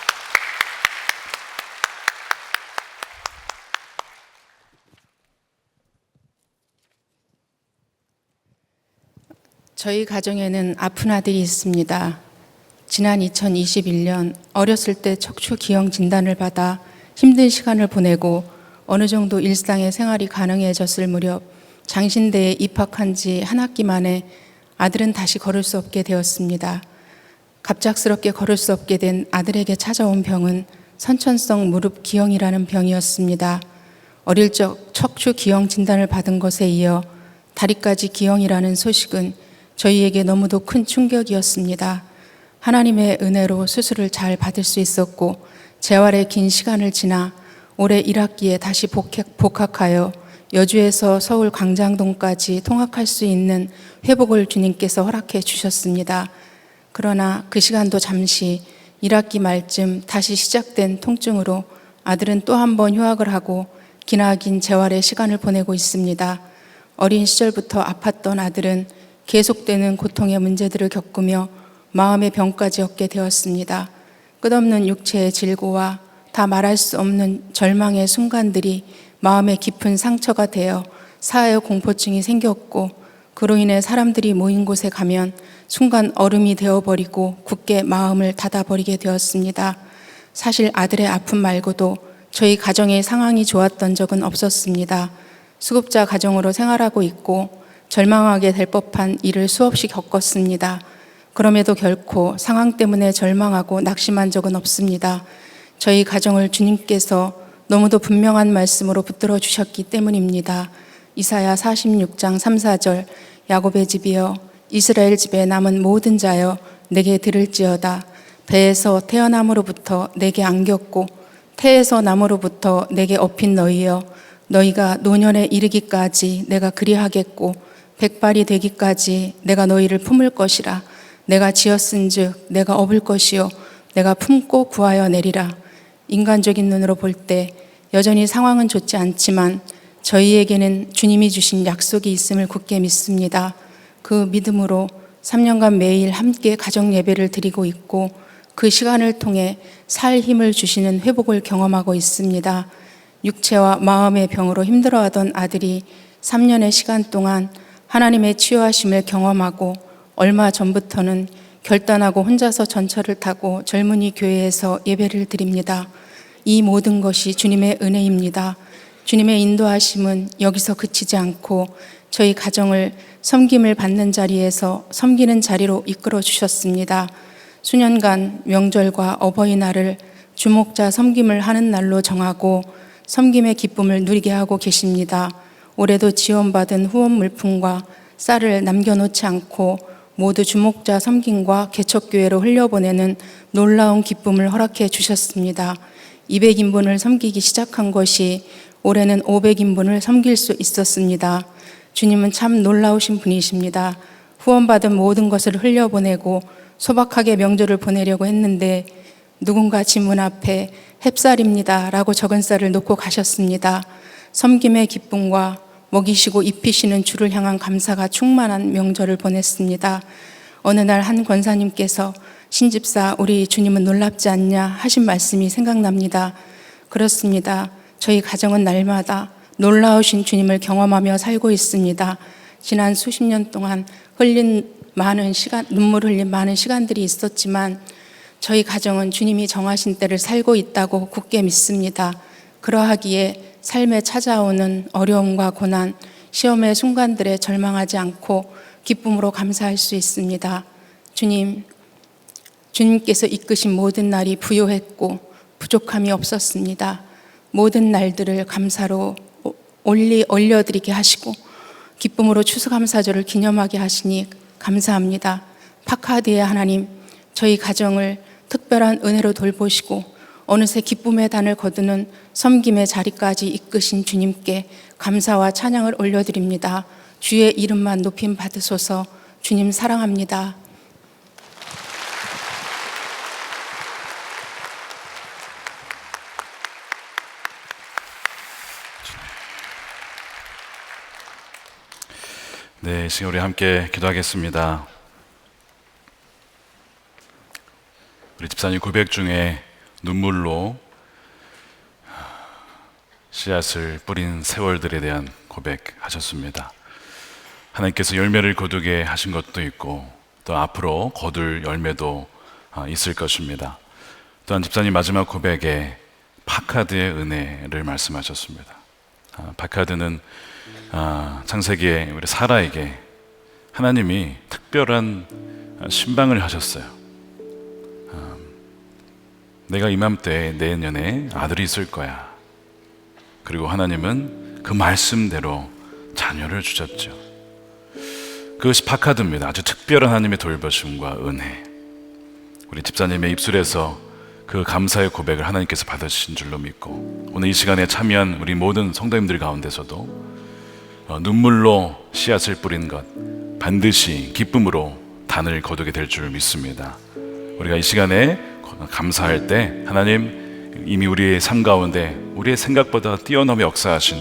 저희 가정에는 아픈 아들이 있습니다. 지난 2021년 어렸을 때 척추 기형 진단을 받아 힘든 시간을 보내고 어느 정도 일상의 생활이 가능해졌을 무렵 장신대에 입학한 지 한 학기 만에 아들은 다시 걸을 수 없게 되었습니다. 갑작스럽게 걸을 수 없게 된 아들에게 찾아온 병은 선천성 무릎 기형이라는 병이었습니다. 어릴 적 척추 기형 진단을 받은 것에 이어 다리까지 기형이라는 소식은 저희에게 너무도 큰 충격이었습니다. 하나님의 은혜로 수술을 잘 받을 수 있었고 재활의 긴 시간을 지나 올해 1학기에 다시 복학하여 여주에서 서울 광장동까지 통학할 수 있는 회복을 주님께서 허락해 주셨습니다. 그러나 그 시간도 잠시 1학기 말쯤 다시 시작된 통증으로 아들은 또 한 번 휴학을 하고 기나긴 재활의 시간을 보내고 있습니다. 어린 시절부터 아팠던 아들은 계속되는 고통의 문제들을 겪으며 마음의 병까지 얻게 되었습니다. 끝없는 육체의 질고와 다 말할 수 없는 절망의 순간들이 마음에 깊은 상처가 되어 사회 공포증이 생겼고 그로 인해 사람들이 모인 곳에 가면 순간 얼음이 되어버리고 굳게 마음을 닫아버리게 되었습니다. 사실 아들의 아픔 말고도 저희 가정의 상황이 좋았던 적은 없었습니다. 수급자 가정으로 생활하고 있고 절망하게 될 법한 일을 수없이 겪었습니다. 그럼에도 결코 상황 때문에 절망하고 낙심한 적은 없습니다. 저희 가정을 주님께서 너무도 분명한 말씀으로 붙들어 주셨기 때문입니다. 이사야 46장 3, 4절 야곱의 집이여 이스라엘 집에 남은 모든 자여 내게 들을지어다. 배에서 태어남으로부터 내게 안겼고 태에서 남으로부터 내게 업힌 너희여 너희가 노년에 이르기까지 내가 그리하겠고 백발이 되기까지 내가 너희를 품을 것이라. 내가 지었은즉 내가 업을 것이요 내가 품고 구하여 내리라. 인간적인 눈으로 볼 때 여전히 상황은 좋지 않지만 저희에게는 주님이 주신 약속이 있음을 굳게 믿습니다. 그 믿음으로 3년간 매일 함께 가정 예배를 드리고 있고 그 시간을 통해 살 힘을 주시는 회복을 경험하고 있습니다. 육체와 마음의 병으로 힘들어하던 아들이 3년의 시간 동안 하나님의 치유하심을 경험하고 얼마 전부터는 결단하고 혼자서 전철을 타고 젊은이 교회에서 예배를 드립니다. 이 모든 것이 주님의 은혜입니다. 주님의 인도하심은 여기서 그치지 않고 저희 가정을 섬김을 받는 자리에서 섬기는 자리로 이끌어 주셨습니다. 수년간 명절과 어버이날을 주목자 섬김을 하는 날로 정하고 섬김의 기쁨을 누리게 하고 계십니다. 올해도 지원받은 후원 물품과 쌀을 남겨놓지 않고 모두 주목자 섬김과 개척교회로 흘려보내는 놀라운 기쁨을 허락해 주셨습니다. 200인분을 섬기기 시작한 것이 올해는 500인분을 섬길 수 있었습니다. 주님은 참 놀라우신 분이십니다. 후원받은 모든 것을 흘려보내고 소박하게 명절을 보내려고 했는데 누군가 집 문 앞에 햅쌀입니다 라고 적은 쌀을 놓고 가셨습니다. 섬김의 기쁨과 먹이시고 입히시는 주를 향한 감사가 충만한 명절을 보냈습니다. 어느 날 한 권사님께서 신집사 우리 주님은 놀랍지 않냐 하신 말씀이 생각납니다. 그렇습니다. 저희 가정은 날마다 놀라우신 주님을 경험하며 살고 있습니다. 지난 수십 년 동안 눈물 흘린 많은 시간들이 있었지만 저희 가정은 주님이 정하신 때를 살고 있다고 굳게 믿습니다. 그러하기에 삶에 찾아오는 어려움과 고난, 시험의 순간들에 절망하지 않고 기쁨으로 감사할 수 있습니다. 주님께서 이끄신 모든 날이 부요했고 부족함이 없었습니다. 모든 날들을 감사로 올려드리게 하시고 기쁨으로 추수감사절을 기념하게 하시니 감사합니다. 파카드의 하나님, 저희 가정을 특별한 은혜로 돌보시고 어느새 기쁨의 단을 거두는 섬김의 자리까지 이끄신 주님께 감사와 찬양을 올려드립니다. 주의 이름만 높임 받으소서. 주님 사랑합니다. 네, 지금 우리 함께 기도하겠습니다. 우리 집사님 고백 중에 눈물로 씨앗을 뿌린 세월들에 대한 고백하셨습니다. 하나님께서 열매를 거두게 하신 것도 있고 또 앞으로 거둘 열매도 있을 것입니다. 또한 집사님 마지막 고백에 파카드의 은혜를 말씀하셨습니다. 파카드는 창세기에 우리 사라에게 하나님이 특별한 신방을 하셨어요. 내가 이맘때 내년에 아들이 있을 거야. 그리고 하나님은 그 말씀대로 자녀를 주셨죠. 그것이 파카드입니다. 아주 특별한 하나님의 돌보심과 은혜. 우리 집사님의 입술에서 그 감사의 고백을 하나님께서 받으신 줄로 믿고 오늘 이 시간에 참여한 우리 모든 성도님들 가운데서도 눈물로 씨앗을 뿌린 것 반드시 기쁨으로 단을 거두게 될 줄 믿습니다. 우리가 이 시간에 감사할 때 하나님 이미 우리의 삶 가운데 우리의 생각보다 뛰어넘어 역사하신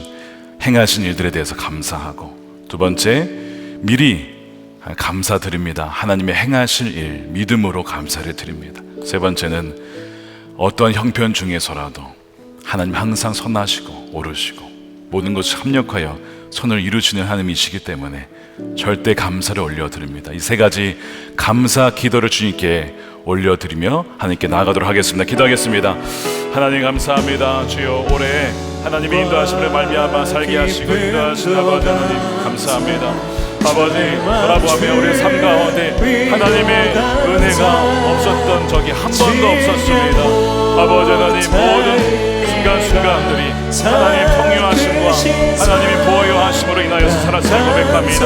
행하신 일들에 대해서 감사하고, 두 번째 미리 감사드립니다. 하나님의 행하실 일 믿음으로 감사를 드립니다. 세 번째는 어떠한 형편 중에서라도 하나님 항상 선하시고 오르시고 모든 것을 합력하여 선을 이루시는 하나님이시기 때문에 절대 감사를 올려드립니다. 이 세 가지 감사 기도를 주님께 올려드리며 하나님께 나아가도록 하겠습니다. 기도하겠습니다. 하나님 감사합니다. 주여, 올해 하나님의 인도하심으로 말미암아 살게 하시고 인도하신 아버지 하나님 감사합니다. 아버지, 돌아보며 우리 삶 가운데 하나님의 은혜가 없었던 적이 한 번도 없었습니다. 아버지 하나님, 모든 순간순간들이 하나님의 평유하심과 하나님의 보호하심으로 인하여서 살았음을 고백합니다.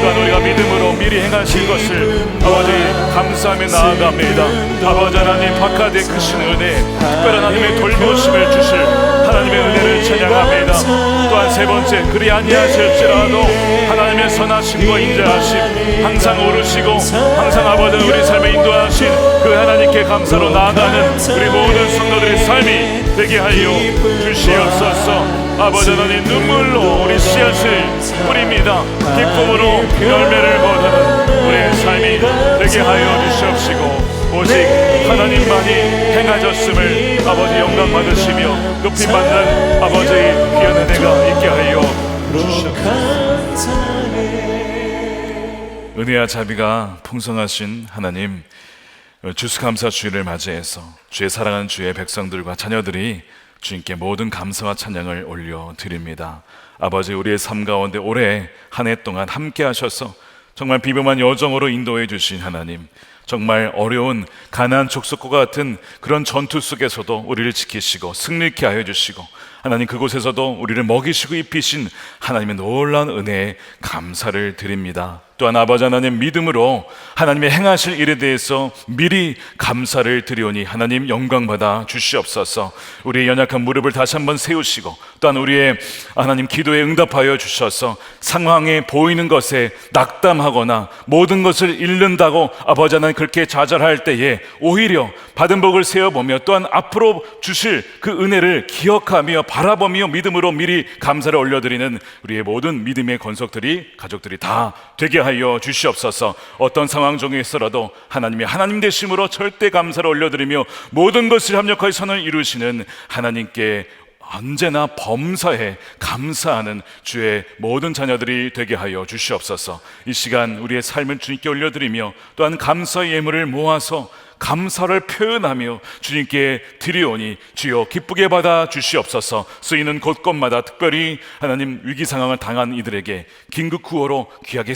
또한 우리가 믿음으로 미리 행하신 것을 아버지 감사하며 나아갑니다. 아버지 하나님, 박하되 크신 은혜, 특별한 하나님의 돌보심을 주실 하나님의 은혜를 찬양합니다. 또한 세 번째, 그리 아니하실지라도 하나님의 선하심과 인자하심 항상 오르시고 항상 아버지 우리 삶에 인도하신 그 하나님께 감사로 나아가는 우리 모든 성도들의 삶이 되게 하여 주시옵소서. 아버지 하나님, 눈물로 우리 씨앗을 뿌립니다. 기쁨으로 열매를 거두는 우리의 삶이 되게 하여 주시옵시고, 오직 하나님만이 행하셨음을 아버지 영광 받으시며 높임 받는 아버지의 귀한 은혜가 있게 하여 주시옵소서. 은혜와 자비가 풍성하신 하나님, 주수감사 주일을 맞이해서 주의 사랑하는 주의 백성들과 자녀들이 주님께 모든 감사와 찬양을 올려드립니다. 아버지, 우리의 삶 가운데 올해 한 해 동안 함께 하셔서 정말 비범한 여정으로 인도해 주신 하나님, 정말 어려운 가나안 족속과 같은 그런 전투 속에서도 우리를 지키시고 승리케 하여 주시고, 하나님 그곳에서도 우리를 먹이시고 입히신 하나님의 놀라운 은혜에 감사를 드립니다. 또한 아버지 하나님, 믿음으로 하나님의 행하실 일에 대해서 미리 감사를 드리오니 하나님 영광받아 주시옵소서. 우리의 연약한 무릎을 다시 한번 세우시고, 또한 우리의 하나님 기도에 응답하여 주셔서 상황에 보이는 것에 낙담하거나 모든 것을 잃는다고 아버지 하나님 그렇게 좌절할 때에 오히려 받은 복을 세어보며 또한 앞으로 주실 그 은혜를 기억하며 바라보며 믿음으로 미리 감사를 올려드리는 우리의 모든 믿음의 권속들이, 가족들이 다 되게 하여 주시옵소서. 어떤 상황 중에서라도 하나님의 하나님 되심으로 절대 감사를 올려드리며 모든 것을 합력하여 선을 이루시는 하나님께 언제나 범사에 감사하는 주의 모든 자녀들이 되게 하여 주시옵소서. 이 시간 우리의 삶을 주님께 올려드리며 또한 감사의 예물을 모아서 감사를 표현하며 주님께 드리오니 주여 기쁘게 받아 주시옵소서. 쓰이는 곳곳마다 특별히 하나님 위기 상황을 당한 이들에게 긴급 구호로 귀하게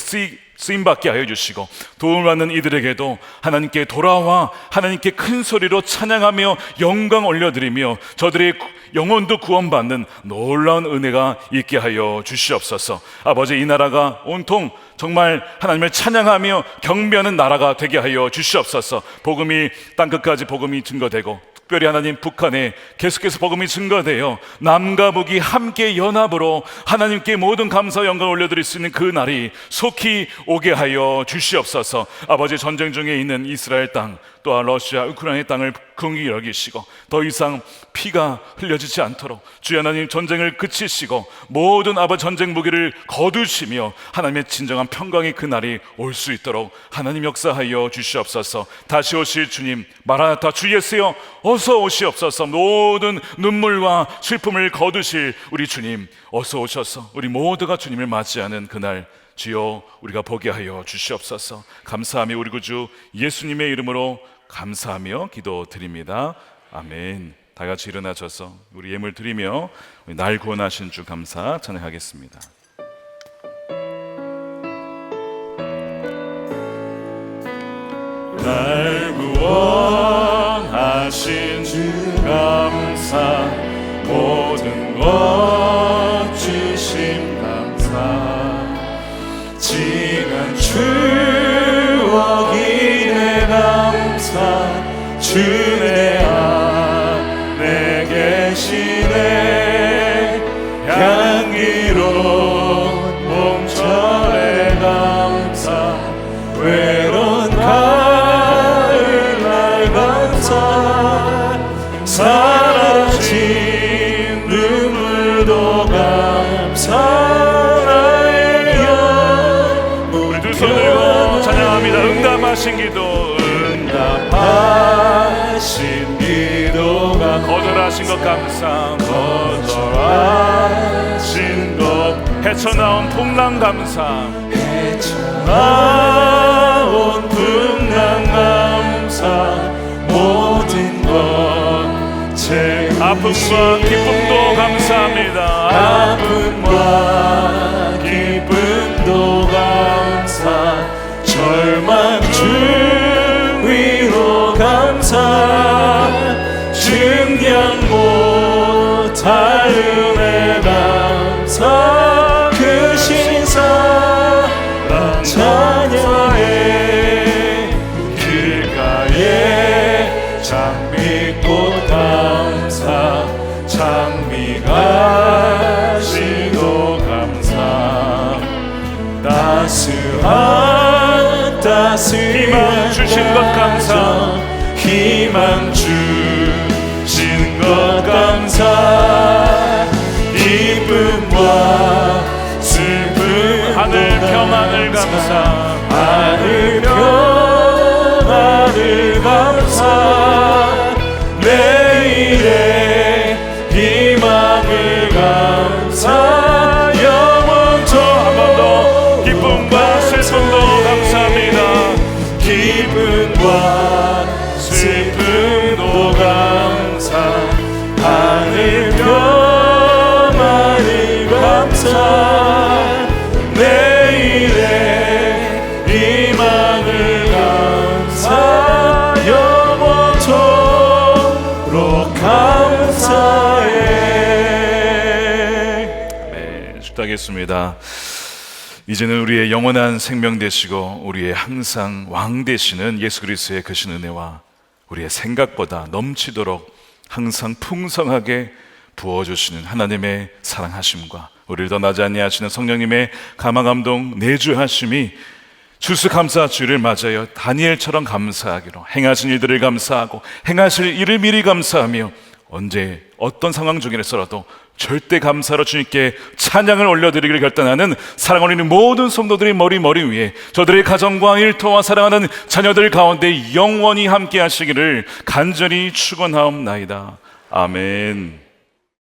쓰임받게 하여 주시고, 도움을 받는 이들에게도 하나님께 돌아와 하나님께 큰 소리로 찬양하며 영광 올려드리며 저들의 영혼도 구원받는 놀라운 은혜가 있게 하여 주시옵소서. 아버지, 이 나라가 온통 정말 하나님을 찬양하며 경배하는 나라가 되게 하여 주시옵소서. 복음이 땅끝까지 복음이 증거되고, 특별히 하나님 북한에 계속해서 복음이 증거되어 남과 북이 함께 연합으로 하나님께 모든 감사 영광을 올려드릴 수 있는 그 날이 속히 오게 하여 주시옵소서. 아버지, 전쟁 중에 있는 이스라엘 땅, 또한 러시아, 우크라이나의 땅을 긍휼히 여기시고 더 이상 피가 흘려지지 않도록 주여 하나님 전쟁을 그치시고 모든 아버지 전쟁 무기를 거두시며 하나님의 진정한 평강의 그 날이 올 수 있도록 하나님 역사하여 주시옵소서. 다시 오실 주님 마라나타 주 예수여 어서 오시옵소서. 모든 눈물과 슬픔을 거두실 우리 주님 어서 오셔서 우리 모두가 주님을 맞이하는 그날 주여 우리가 보게 하여 주시옵소서. 감사하며 우리 구주 예수님의 이름으로 감사하며 기도드립니다. 아멘. 다 같이 일어나셔서 우리 예물 드리며 날 구원하신 주 감사 찬양하겠습니다. 날 구원하신 주 감사, 모든 것 주심 감사, 지난 추억이네 감사, 주내 안에 계시네 향기로운 봄철의 감사, 외로운 가을 날 감사, 사라진 눈물도 감사. 응답하신 기도, 응답하신 기도가 거절하신 것 감사, 거절하신 것 헤쳐나온 풍랑 감사, 헤쳐나온 풍랑 감사, 모든 것 제 아픔과 기쁨도 감사합니다. 아픔과 기쁨도 감사, 절망 중 위로 감사, 증량 못할 은혜 감사, 그 신사랑 찬양해, 길가에 장미꽃 감사, 장미가 시도 감사, 따스한 희망 주신 것 감사, 희망 주신 것 감사, 기쁨과 슬픔, 하늘 평안을 감사, 하늘 평안을 감사, 내일의 희망을 감사, 영원토록 한 번 더 기쁨과 슬픔도 감사합니다. 기쁨과 슬픔도 감사, 하늘 평안을 감사, 내일의 희망을 감사, 영원토록 감사해. 네, 축도하겠습니다. 이제는 우리의 영원한 생명 되시고 우리의 항상 왕 되시는 예수 그리스도의 크신 은혜와 우리의 생각보다 넘치도록 항상 풍성하게 부어주시는 하나님의 사랑하심과 우리를 떠나지 아니하시는 성령님의 감화감동 내주하심이 추수감사 주를 맞아요 다니엘처럼 감사하기로, 행하신 일들을 감사하고 행하실 일을 미리 감사하며 언제 어떤 상황 중이라서라도 절대 감사로 주님께 찬양을 올려드리기를 결단하는 사랑 올리는 모든 성도들의 머리 위에 저들의 가정과 일터와 사랑하는 자녀들 가운데 영원히 함께 하시기를 간절히 축원하옵나이다. 아멘.